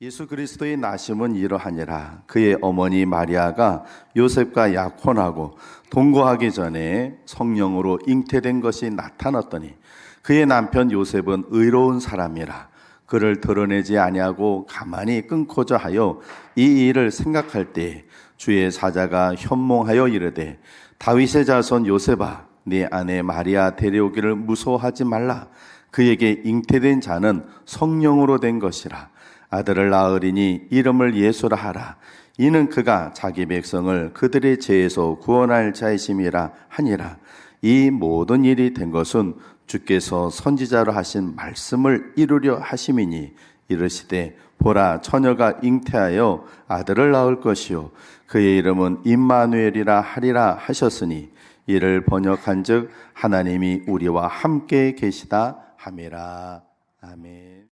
예수 그리스도의 나심은 이러하니라. 그의 어머니 마리아가 요셉과 약혼하고 동거하기 전에 성령으로 잉태된 것이 나타났더니 그의 남편 요셉은 의로운 사람이라. 그를 드러내지 아니하고 가만히 끊고자 하여 이 일을 생각할 때 주의 사자가 현몽하여 이르되 다윗의 자손 요셉아, 네 아내 마리아 데려오기를 무서워하지 말라. 그에게 잉태된 자는 성령으로 된 것이라. 아들을 낳으리니 이름을 예수라 하라. 이는 그가 자기 백성을 그들의 죄에서 구원할 자이심이라 하니라. 이 모든 일이 된 것은 주께서 선지자로 하신 말씀을 이루려 하심이니 이르시되 보라, 처녀가 잉태하여 아들을 낳을 것이요 그의 이름은 임마누엘이라 하리라 하셨으니 이를 번역한즉 하나님이 우리와 함께 계시다 함이라. 아멘.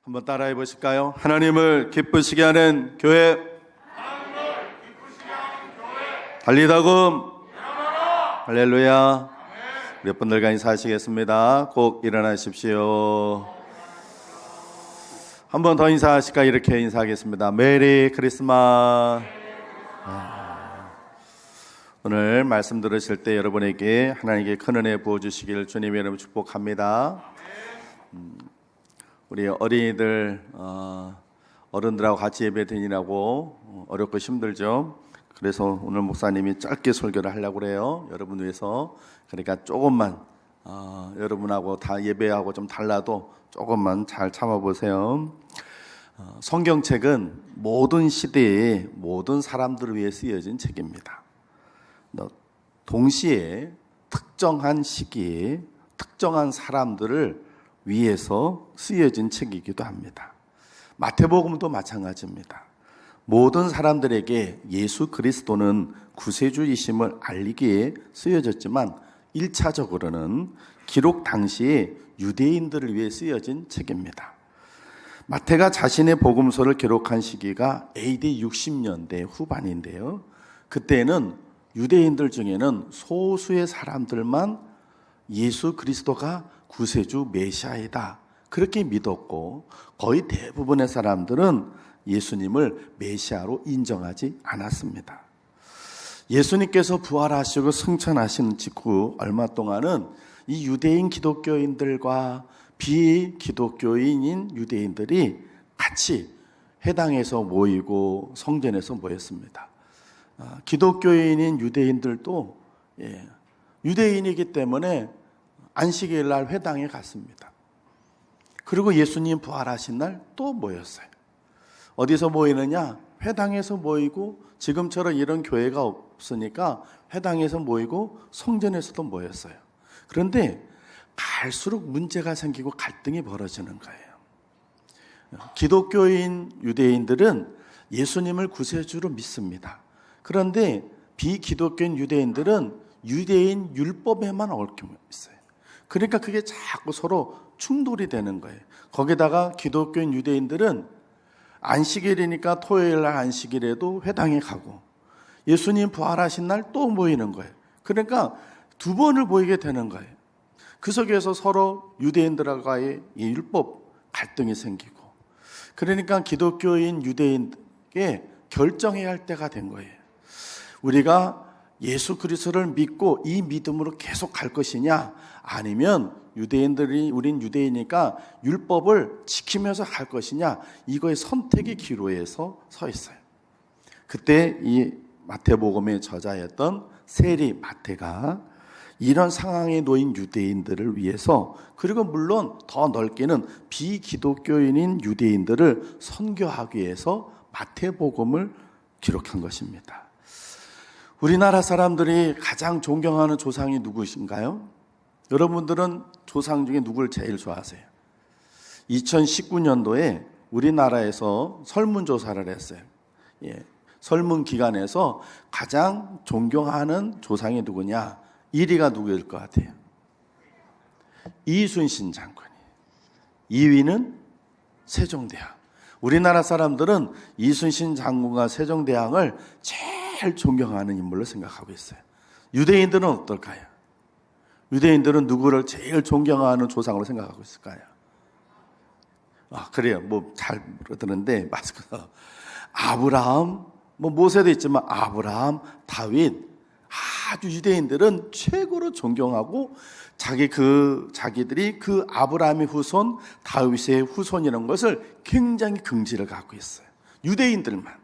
한번 따라해 보실까요? 하나님을 기쁘시게 하는 교회, 달리다금, 할렐루야. 몇 분들과 인사하시겠습니다. 꼭 일어나십시오. 한 번 더 인사하실까? 이렇게 인사하겠습니다. 메리 크리스마스. 오늘 말씀 들으실 때 여러분에게 하나님께 큰 은혜 부어주시기를 주님의 이름으로 축복합니다. 우리 어린이들 어른들하고 같이 예배 드리라고 어렵고 힘들죠. 그래서 오늘 목사님이 짧게 설교를 하려고 그래요. 여러분 위해서. 그러니까 조금만 여러분하고 다 예배하고 좀 달라도 조금만 잘 참아보세요. 성경책은 모든 시대에 모든 사람들을 위해 쓰여진 책입니다. 동시에 특정한 시기에 특정한 사람들을 위해서 쓰여진 책이기도 합니다. 마태복음도 마찬가지입니다. 모든 사람들에게 예수 그리스도는 구세주이심을 알리기에 쓰여졌지만 1차적으로는 기록 당시에 유대인들을 위해 쓰여진 책입니다. 마태가 자신의 복음서를 기록한 시기가 AD 60년대 후반인데요. 그때는 유대인들 중에는 소수의 사람들만 예수 그리스도가 구세주 메시아이다 그렇게 믿었고 거의 대부분의 사람들은 예수님을 메시아로 인정하지 않았습니다. 예수님께서 부활하시고 승천하신 직후 얼마 동안은 이 유대인 기독교인들과 비기독교인인 유대인들이 같이 회당에서 모이고 성전에서 모였습니다. 기독교인인 유대인들도 유대인이기 때문에 안식일 날 회당에 갔습니다. 그리고 예수님 부활하신 날 또 모였어요. 어디서 모이느냐? 회당에서 모이고 지금처럼 이런 교회가 없으니까 회당에서 모이고 성전에서도 모였어요. 그런데 갈수록 문제가 생기고 갈등이 벌어지는 거예요. 기독교인 유대인들은 예수님을 구세주로 믿습니다. 그런데 비기독교인 유대인들은 유대인 율법에만 얽혀 있어요. 그러니까 그게 자꾸 서로 충돌이 되는 거예요. 거기다가 기독교인 유대인들은 안식일이니까 토요일 날 안식일에도 회당에 가고 예수님 부활하신 날 또 모이는 거예요. 그러니까 두 번을 모이게 되는 거예요. 그 속에서 서로 유대인들과의 율법 갈등이 생기고 그러니까 기독교인 유대인에게 결정해야 할 때가 된 거예요. 우리가 예수 그리스도를 믿고 이 믿음으로 계속 갈 것이냐 아니면 우린 유대인이니까 율법을 지키면서 갈 것이냐 이거의 선택의 기로에서 서 있어요. 그때 이 마태복음의 저자였던 세리 마태가 이런 상황에 놓인 유대인들을 위해서 그리고 물론 더 넓게는 비기독교인인 유대인들을 선교하기 위해서 마태복음을 기록한 것입니다. 우리나라 사람들이 가장 존경하는 조상이 누구신가요? 여러분들은 조상 중에 누구를 제일 좋아하세요? 2019년도에 우리나라에서 설문조사를 했어요. 설문기관에서 가장 존경하는 조상이 누구냐? 1위가 누구일 것 같아요? 이순신 장군이. 2위는 세종대왕. 우리나라 사람들은 이순신 장군과 세종대왕을 제일 존경하는 인물로 생각하고 있어요. 유대인들은 어떨까요? 유대인들은 누구를 제일 존경하는 조상으로 생각하고 있을까요? 그래요. 뭐 잘 들었는데 맞습니다. 아브라함, 뭐 모세도 있지만 아브라함, 다윗, 아주 유대인들은 최고로 존경하고 자기들이 그 아브라함의 후손, 다윗의 후손이라는 것을 굉장히 긍지를 갖고 있어요. 유대인들만.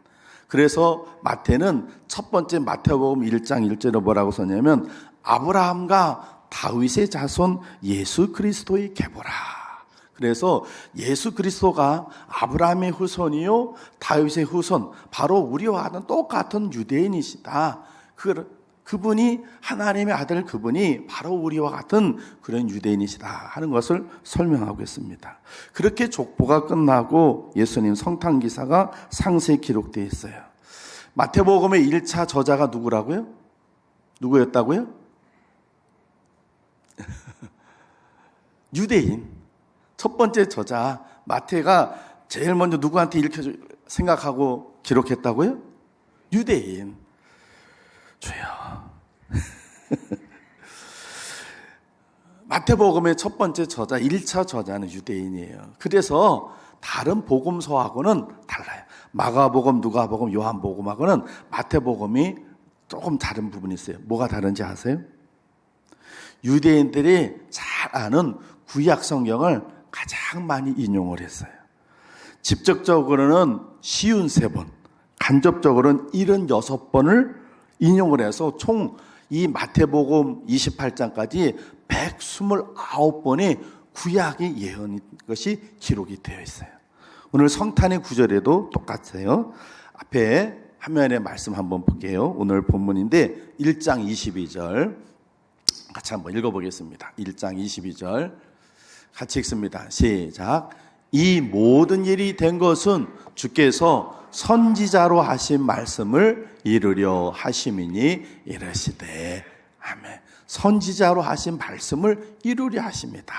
그래서 마태는 첫 번째 마태복음 1장 1절에 뭐라고 썼냐면 아브라함과 다윗의 자손 예수 그리스도의 계보라. 그래서 예수 그리스도가 아브라함의 후손이요 다윗의 후손, 바로 우리와는 똑같은 유대인이시다. 그분이 하나님의 아들, 그분이 바로 우리와 같은 그런 유대인이시다 하는 것을 설명하고 있습니다. 그렇게 족보가 끝나고 예수님 성탄 기사가 상세히 기록되어 있어요. 마태복음의 1차 저자가 누구라고요? 누구였다고요? 유대인. 첫 번째 저자 마태가 제일 먼저 누구한테 이렇게 생각하고 기록했다고요? 유대인. 주여. 마태복음의 첫 번째 저자, 1차 저자는 유대인이에요. 그래서 다른 복음서하고는 달라요. 마가복음, 누가복음, 요한복음하고는 마태복음이 조금 다른 부분이 있어요. 뭐가 다른지 아세요? 유대인들이 잘 아는 구약 성경을 가장 많이 인용을 했어요. 직접적으로는 53번, 간접적으로는 76번을 인용을 해서 총 이 마태복음 28장까지 129번의 구약의 예언인 것이 기록이 되어 있어요. 오늘 성탄의 구절에도 똑같아요. 앞에 화면에 말씀 한번 볼게요. 오늘 본문인데 1장 22절 같이 한번 읽어보겠습니다. 1장 22절 같이 읽습니다. 시작. 이 모든 일이 된 것은 주께서 선지자로 하신 말씀을 이루려 하심이니 이르시되. 아멘. 선지자로 하신 말씀을 이루려 하십니다.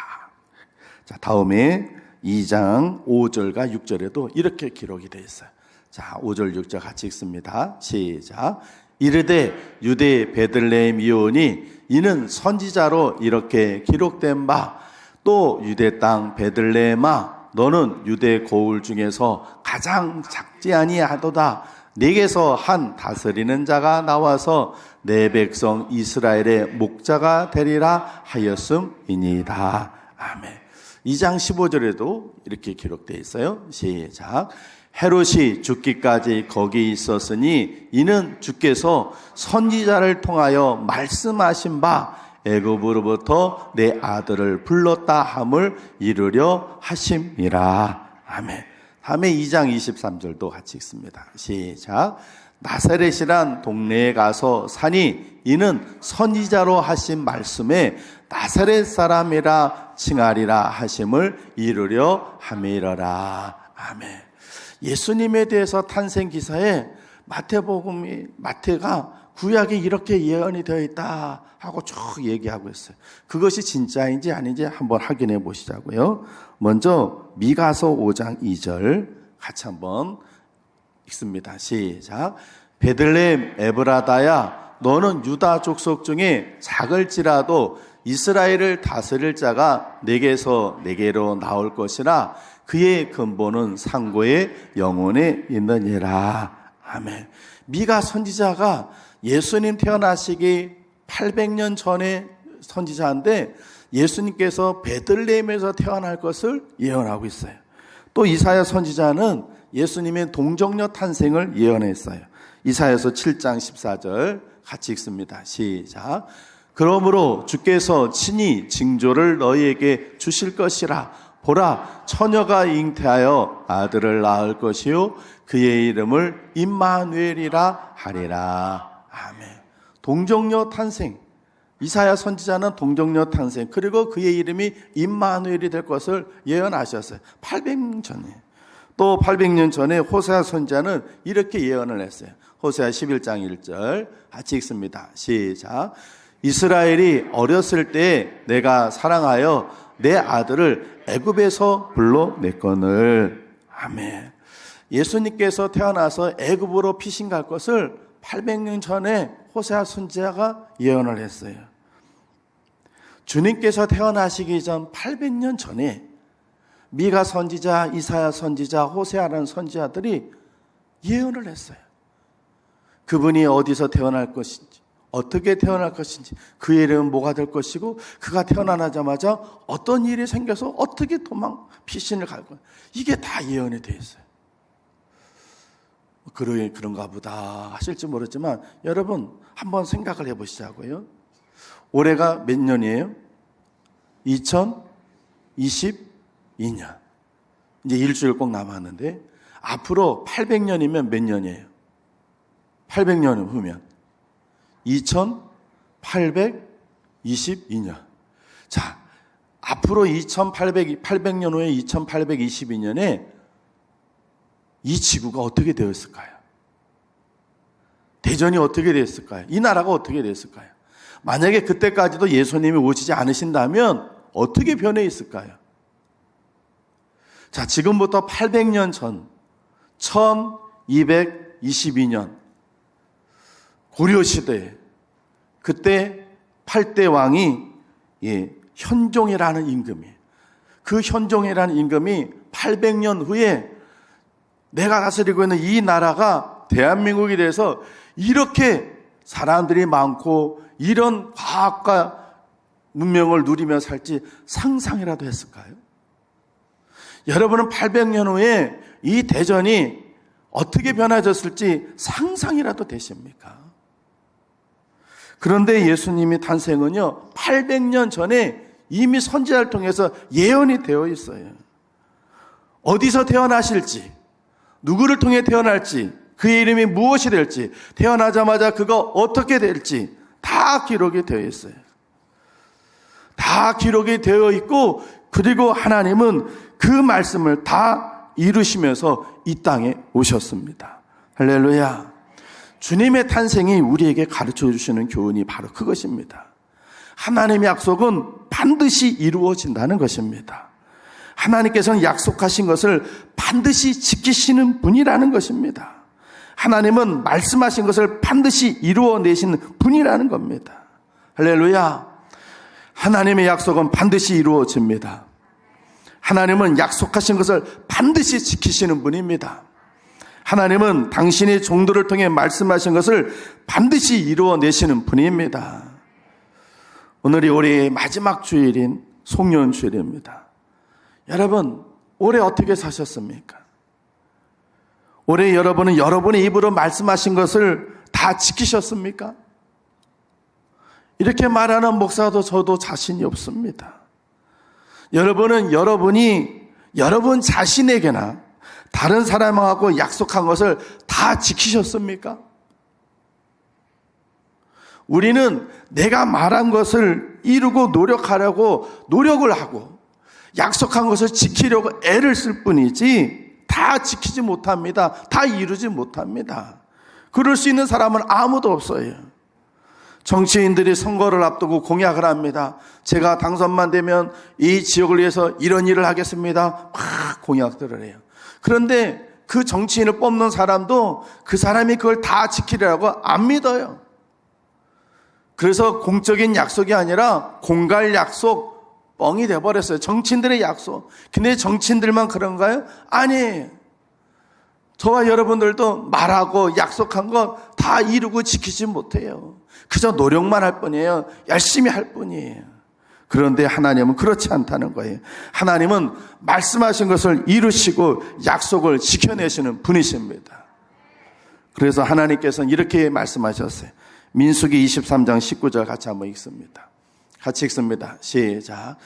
자, 다음에 2장 5절과 6절에도 이렇게 기록이 되어 있어요. 자, 5절 6절 같이 읽습니다. 시작. 이르되 유대 베들레헴 이오니 이는 선지자로 이렇게 기록된 바, 또 유대 땅 베들레헴아 너는 유대 고을 중에서 가장 작지 아니하도다. 네게서 한 다스리는 자가 나와서 내 백성 이스라엘의 목자가 되리라 하였음이니이다. 아멘. 2장 15절에도 이렇게 기록되어 있어요. 시작. 헤롯이 죽기까지 거기 있었으니 이는 주께서 선지자를 통하여 말씀하신 바 애굽으로부터 내 아들을 불렀다 함을 이루려 하심이라. 아멘. 다음에 2장 23절도 같이 읽습니다. 시작. 나사렛이란 동네에 가서 사니 이는 선지자로 하신 말씀에 나사렛 사람이라 칭하리라 하심을 이루려 함이러라. 아멘. 예수님에 대해서 탄생 기사에 마태가 구약에 이렇게 예언이 되어 있다 하고 쭉 얘기하고 있어요. 그것이 진짜인지 아닌지 한번 확인해 보시자고요. 먼저 미가서 5장 2절 같이 한번 읽습니다. 시작. 베들레헴 에브라다야 너는 유다 족속 중에 작을지라도 이스라엘을 다스릴 자가 내게서 내게로 나올 것이라 그의 근본은 상고의 영혼에 있느니라. 아멘. 미가 선지자가 예수님 태어나시기 800년 전에 선지자인데 예수님께서 베들레헴에서 태어날 것을 예언하고 있어요. 또 이사야 선지자는 예수님의 동정녀 탄생을 예언했어요. 이사야서 7장 14절 같이 읽습니다. 시작. 그러므로 주께서 친히 징조를 너희에게 주실 것이라. 보라, 처녀가 잉태하여 아들을 낳을 것이요 그의 이름을 임마누엘이라 하리라. 아멘. 동정녀 탄생. 이사야 선지자는 동정녀 탄생, 그리고 그의 이름이 임마누엘이 될 것을 예언하셨어요. 800년 전에. 또 800년 전에 호세아 선지자는 이렇게 예언을 했어요. 호세아 11장 1절 같이 읽습니다. 시작. 이스라엘이 어렸을 때 내가 사랑하여 내 아들을 애굽에서 불러냈거늘. 아멘. 예수님께서 태어나서 애굽으로 피신 갈 것을 800년 전에 호세아 선지자가 예언을 했어요. 주님께서 태어나시기 전 800년 전에 미가 선지자, 이사야 선지자, 호세아라는 선지자들이 예언을 했어요. 그분이 어디서 태어날 것인지, 어떻게 태어날 것인지, 그의 이름은 뭐가 될 것이고, 그가 태어나자마자 어떤 일이 생겨서 어떻게 피신을 갈 거야. 이게 다 예언이 되어 있어요. 그런가 보다 하실지 모르지만 여러분 한번 생각을 해보시자고요. 올해가 몇 년이에요? 2022년. 이제 일주일 꼭 남았는데 앞으로 800년이면 몇 년이에요? 800년 후면 2822년. 자, 앞으로 800년 후에 2822년에 이 지구가 어떻게 되었을까요? 대전이 어떻게 되었을까요? 이 나라가 어떻게 되었을까요? 만약에 그때까지도 예수님이 오시지 않으신다면 어떻게 변해 있을까요? 자, 지금부터 800년 전 1222년 고려시대에 그때 8대 왕이 현종이라는 임금이에요. 그 현종이라는 임금이 800년 후에 내가 다스리고 있는 이 나라가 대한민국이 돼서 이렇게 사람들이 많고 이런 과학과 문명을 누리며 살지 상상이라도 했을까요? 여러분은 800년 후에 이 대전이 어떻게 변화졌을지 상상이라도 되십니까? 그런데 예수님의 탄생은요, 800년 전에 이미 선지자를 통해서 예언이 되어 있어요. 어디서 태어나실지, 누구를 통해 태어날지, 그의 이름이 무엇이 될지, 태어나자마자 그가 어떻게 될지 다 기록이 되어 있어요. 다 기록이 되어 있고, 그리고 하나님은 그 말씀을 다 이루시면서 이 땅에 오셨습니다. 할렐루야. 주님의 탄생이 우리에게 가르쳐 주시는 교훈이 바로 그것입니다. 하나님의 약속은 반드시 이루어진다는 것입니다. 하나님께서는 약속하신 것을 반드시 지키시는 분이라는 것입니다. 하나님은 말씀하신 것을 반드시 이루어내시는 분이라는 겁니다. 할렐루야. 하나님의 약속은 반드시 이루어집니다. 하나님은 약속하신 것을 반드시 지키시는 분입니다. 하나님은 당신의 종들을 통해 말씀하신 것을 반드시 이루어내시는 분입니다. 오늘이 올해의 마지막 주일인 송년주일입니다. 여러분, 올해 어떻게 사셨습니까? 올해 여러분은 여러분의 입으로 말씀하신 것을 다 지키셨습니까? 이렇게 말하는 목사도 저도 자신이 없습니다. 여러분은 여러분 자신에게나 다른 사람하고 약속한 것을 다 지키셨습니까? 우리는 내가 말한 것을 이루고 노력하려고 노력을 하고 약속한 것을 지키려고 애를 쓸 뿐이지 다 지키지 못합니다. 다 이루지 못합니다. 그럴 수 있는 사람은 아무도 없어요. 정치인들이 선거를 앞두고 공약을 합니다. 제가 당선만 되면 이 지역을 위해서 이런 일을 하겠습니다. 막 공약들을 해요. 그런데 그 정치인을 뽑는 사람도 그 사람이 그걸 다 지키려고 안 믿어요. 그래서 공적인 약속이 아니라 공갈 약속, 뻥이 돼버렸어요. 정치인들의 약속. 근데 정치인들만 그런가요? 아니에요. 저와 여러분들도 말하고 약속한 거 다 이루고 지키지 못해요. 그저 노력만 할 뿐이에요. 열심히 할 뿐이에요. 그런데 하나님은 그렇지 않다는 거예요. 하나님은 말씀하신 것을 이루시고 약속을 지켜내시는 분이십니다. 그래서 하나님께서는 이렇게 말씀하셨어요. 민수기 23장 19절 같이 한번 읽습니다. 같이 읽습니다. 시작.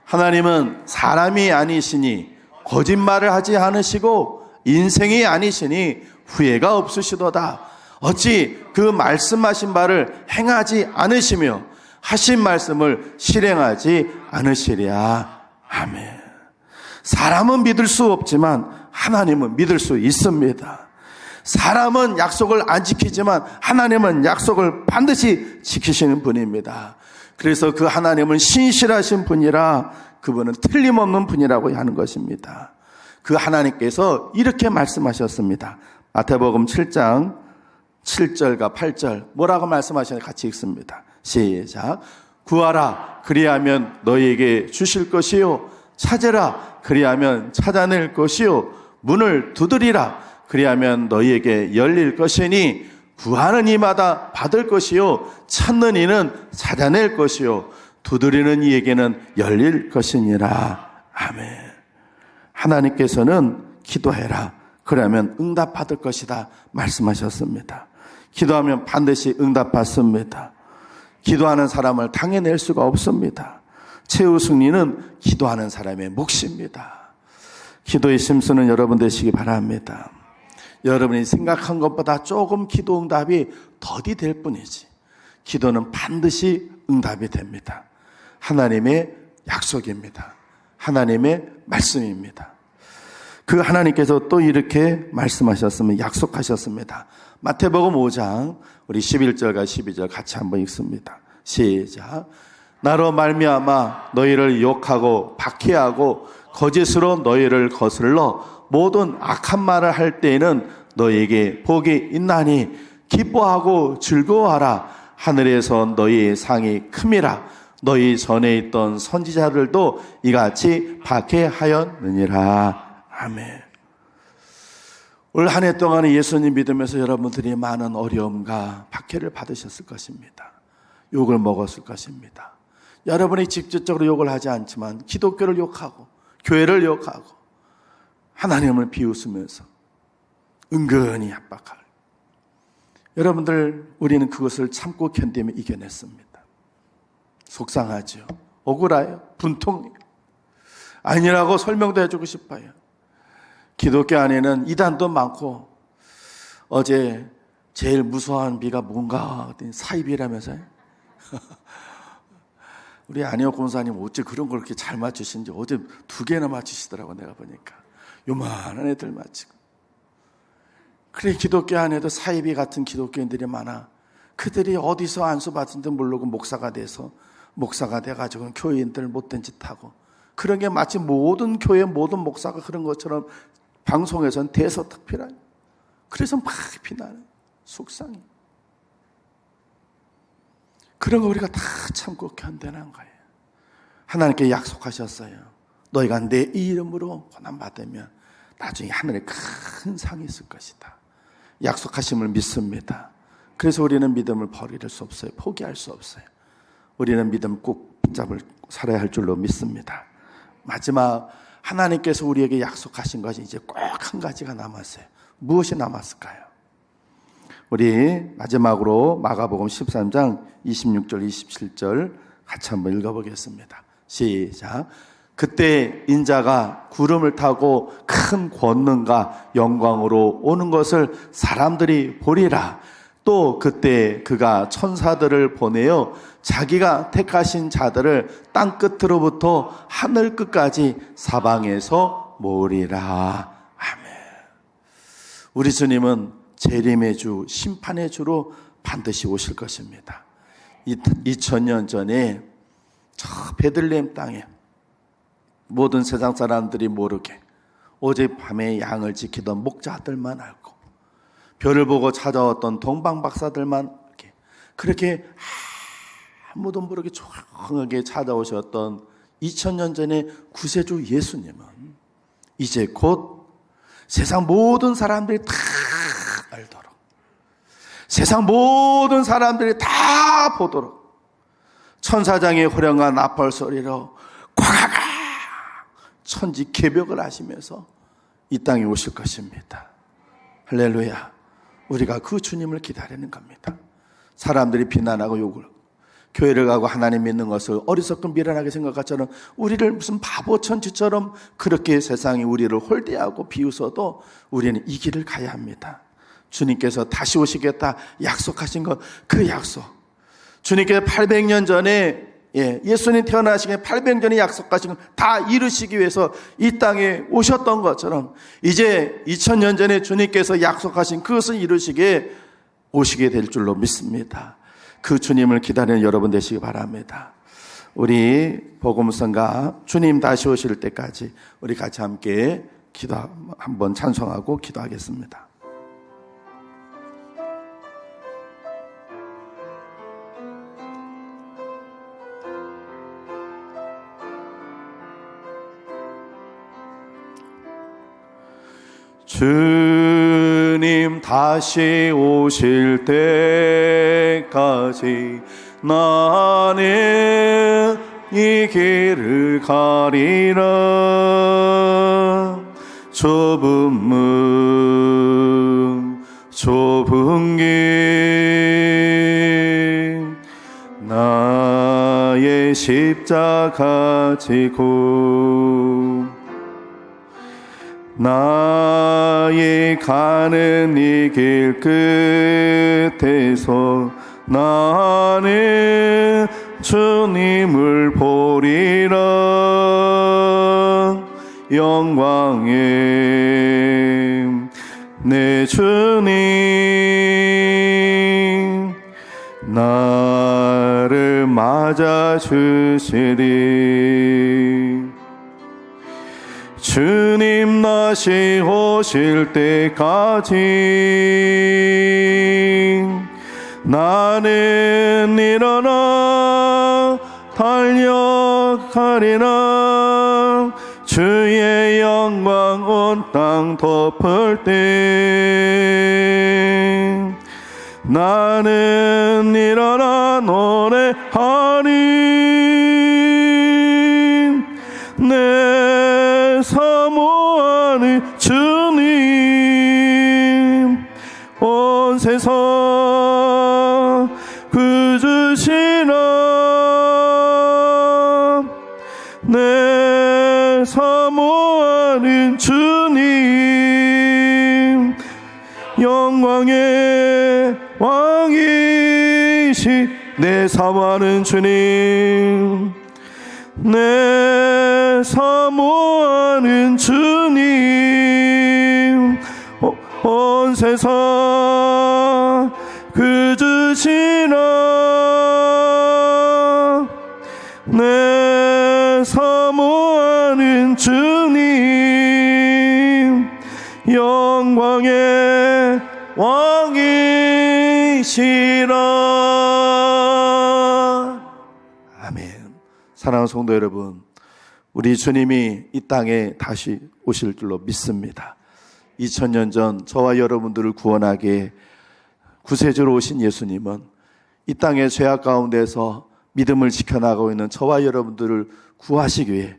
하나님은 사람이 아니시니 거짓말을 하지 않으시고 인생이 아니시니 후회가 없으시도다. 어찌 그 말씀하신 바를 행하지 않으시며 하신 말씀을 실행하지 않으시랴. 아멘. 사람은 믿을 수 없지만 하나님은 믿을 수 있습니다. 사람은 약속을 안 지키지만 하나님은 약속을 반드시 지키시는 분입니다. 그래서 그 하나님은 신실하신 분이라 그분은 틀림없는 분이라고 하는 것입니다. 그 하나님께서 이렇게 말씀하셨습니다. 마태복음 7장 7절과 8절 뭐라고 말씀하시는지 같이 읽습니다. 시작. 구하라 그리하면 너희에게 주실 것이요 찾으라 그리하면 찾아낼 것이요 문을 두드리라 그리하면 너희에게 열릴 것이니 구하는 이마다 받을 것이요 찾는 이는 찾아낼 것이요 두드리는 이에게는 열릴 것이니라. 아멘. 하나님께서는 기도해라 그러면 응답받을 것이다 말씀하셨습니다. 기도하면 반드시 응답받습니다. 기도하는 사람을 당해낼 수가 없습니다. 최후 승리는 기도하는 사람의 몫입니다. 기도의 심수는 여러분 되시기 바랍니다. 여러분이 생각한 것보다 조금 기도 응답이 더디 될 뿐이지 기도는 반드시 응답이 됩니다. 하나님의 약속입니다. 하나님의 말씀입니다. 그 하나님께서 또 이렇게 말씀하셨으면 약속하셨습니다. 마태복음 5장 우리 11절과 12절 같이 한번 읽습니다. 시작. 나로 말미암아 너희를 욕하고 박해하고 거짓으로 너희를 거슬러 모든 악한 말을 할 때에는 너희에게 복이 있나니 기뻐하고 즐거워하라. 하늘에서 너희의 상이 큼이라. 너희 전에 있던 선지자들도 이같이 박해하였느니라. 아멘. 올 한 해 동안에 예수님 믿으면서 여러분들이 많은 어려움과 박해를 받으셨을 것입니다. 욕을 먹었을 것입니다. 여러분이 직접적으로 욕을 하지 않지만 기독교를 욕하고 교회를 욕하고 하나님을 비웃으면서 은근히 압박할 여러분들 우리는 그것을 참고 견디며 이겨냈습니다. 속상하죠. 억울해요. 분통해요. 아니라고 설명도 해주고 싶어요. 기독교 안에는 이단도 많고 어제 제일 무서운 비가 뭔가 사이비라면서요. 우리 안혜옥 권사님 어째 그런 걸 그렇게 잘 맞추신지 어제 2개나 맞추시더라고 내가 보니까. 요만한 애들 맞추고. 그래 기독교 안에도 사이비 같은 기독교인들이 많아. 그들이 어디서 안수받은지 모르고 목사가 돼가지고 교인들 못된 짓 하고 그런 게 마치 모든 교회 모든 목사가 그런 것처럼 방송에서는 대서특필하니 그래서 막 비나는 속상해. 그런 거 우리가 다 참고 견뎌낸 거예요. 하나님께 약속하셨어요. 너희가 내 이름으로 고난받으면 나중에 하늘에 큰 상이 있을 것이다. 약속하심을 믿습니다. 그래서 우리는 믿음을 버릴 수 없어요. 포기할 수 없어요. 우리는 믿음 꼭 붙잡을 살아야 할 줄로 믿습니다. 마지막 하나님께서 우리에게 약속하신 것이 이제 꼭 한 가지가 남았어요. 무엇이 남았을까요? 우리 마지막으로 마가복음 13장 26절 27절 같이 한번 읽어보겠습니다. 시작. 그때 인자가 구름을 타고 큰 권능과 영광으로 오는 것을 사람들이 보리라. 또 그때 그가 천사들을 보내어 자기가 택하신 자들을 땅끝으로부터 하늘 끝까지 사방에서 모으리라. 아멘. 우리 주님은 재림의 주, 심판의 주로 반드시 오실 것입니다. 2000년 전에 저 베들레헴 땅에 모든 세상 사람들이 모르게 오직 밤에 양을 지키던 목자들만 알고 별을 보고 찾아왔던 동방박사들만 알게 그렇게 아무도 모르게 조용하게 찾아오셨던 2000년 전의 구세주 예수님은 이제 곧 세상 모든 사람들이 다 알도록 세상 모든 사람들이 다 보도록 천사장의 호령과 나팔 소리로 꽉 천지 개벽을 하시면서 이 땅에 오실 것입니다. 할렐루야. 우리가 그 주님을 기다리는 겁니다. 사람들이 비난하고 욕을 교회를 가고 하나님 믿는 것을 어리석고 미련하게 생각하처럼 우리를 무슨 바보 천지처럼 그렇게 세상이 우리를 홀대하고 비웃어도 우리는 이 길을 가야 합니다. 주님께서 다시 오시겠다 약속하신 것, 그 약속. 주님께서 800년 전에 예수님 태어나시기 800년 전에 약속하신 것 다 이루시기 위해서 이 땅에 오셨던 것처럼 이제 2000년 전에 주님께서 약속하신 그것을 이루시기에 오시게 될 줄로 믿습니다. 그 주님을 기다리는 여러분 되시기 바랍니다. 우리 복음성가 주님 다시 오실 때까지 우리 같이 함께 기도 한번 찬송하고 기도하겠습니다. 주님 다시 오실 때까지 나는 이 길을 가리라. 좁은 문 좁은 길 나의 십자가 지고 나의 가는 이 길 끝에서 나는 주님을 보리라. 영광의 내 주님 나를 맞아주시리. 주님 다시 오실 때까지 나는 일어나 달려가리라. 주의 영광 온 땅 덮을 때 나는 일어나 노래하리. 내 사모하는 주님 온 세상 구주시라. 내 사모하는 주님 영광의 왕이시. 내 사모하는 주님 내 사모하는 주님 온 세상 구주시라. 내 사모하는 주님 영광의 왕이시라. 아멘. 사랑하는 성도 여러분, 우리 주님이 이 땅에 다시 오실 줄로 믿습니다. 2000년 전 저와 여러분들을 구원하게 구세주로 오신 예수님은 이 땅의 죄악 가운데서 믿음을 지켜나가고 있는 저와 여러분들을 구하시기 위해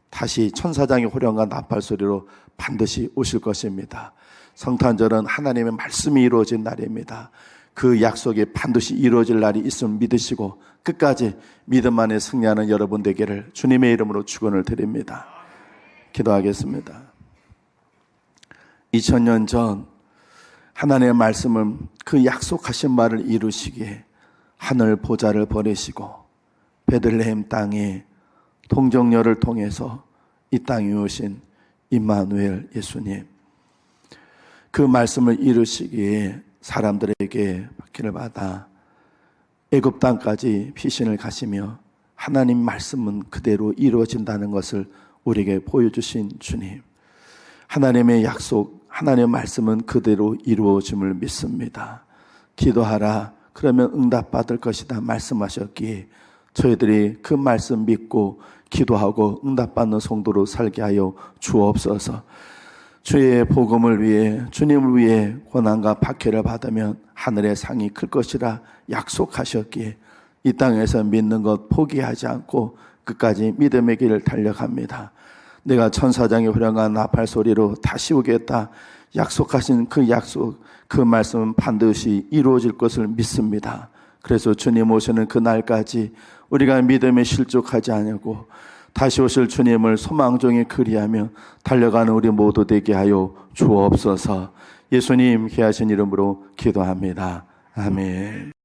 다시 천사장의 호령과 나팔소리로 반드시 오실 것입니다. 성탄절은 하나님의 말씀이 이루어진 날입니다. 그 약속이 반드시 이루어질 날이 있음을 믿으시고 끝까지 믿음 안에 승리하는 여러분 되기를 주님의 이름으로 축원을 드립니다. 기도하겠습니다. 2000년 전 하나님의 말씀을 그 약속하신 말을 이루시기에 하늘 보좌를 버리시고 베들레헴 땅에 동정녀를 통해서 이 땅에 오신 임마누엘 예수님, 그 말씀을 이루시기에 사람들에게 받기를 받아 애굽 땅까지 피신을 가시며 하나님 말씀은 그대로 이루어진다는 것을 우리에게 보여주신 주님, 하나님의 약속, 하나님의 말씀은 그대로 이루어짐을 믿습니다. 기도하라 그러면 응답받을 것이다 말씀하셨기에 저희들이 그 말씀 믿고 기도하고 응답받는 성도로 살게 하여 주옵소서. 주의 복음을 위해, 주님을 위해 고난과 박해를 받으면 하늘의 상이 클 것이라 약속하셨기에 이 땅에서 믿는 것 포기하지 않고 끝까지 믿음의 길을 달려갑니다. 내가 천사장의 호령과 나팔 소리로 다시 오겠다 약속하신 그 약속, 그 말씀은 반드시 이루어질 것을 믿습니다. 그래서 주님 오시는 그날까지 우리가 믿음에 실족하지 않고 다시 오실 주님을 소망 중에 그리하며 달려가는 우리 모두 되게 하여 주옵소서. 예수님 귀하신 이름으로 기도합니다. 아멘.